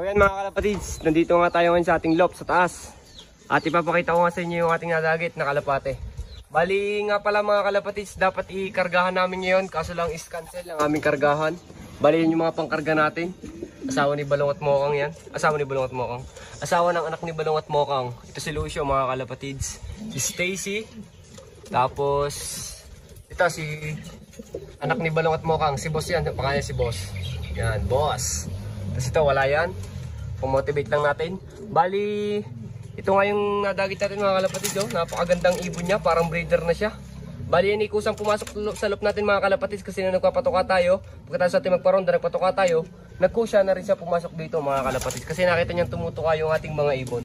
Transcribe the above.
yan mga kalapatids, nandito nga tayo ngayon sa ating loft sa taas. At ipapakita ko nga sa inyo yung ating nadagit na kalapate. Bali nga pala mga kalapatids, dapat ikargahan namin ngayon, kaso lang is cancel ang aming kargahan. Bali yun yung mga pangkarga natin. Asawa ni Balong at Mokang yan. Asawa ni Balong at Mokang. Asawa ng anak ni Balong at Mokang. Ito si Lucio mga kalapatids. Si Stacy. Tapos ito si anak ni Balong at Mokang. Si Boss yan. Pangalan si Boss. Yan, Boss. Tapos ito wala yan. Pumotivate lang natin. Bali ito nga yung nadagit natin mga kalapatids. Oh. Napakagandang ibon niya. Parang breeder na siya. Bali yan ikusang pumasok sa loop natin mga kalapatids. Kasi na nagpapatoka tayo. Pagkatapos natin magparonda nagpatoka tayo. Nagkusya na rin siya pumasok dito mga kalapatids. Kasi nakita niyang tumutuka yung ating mga ibon.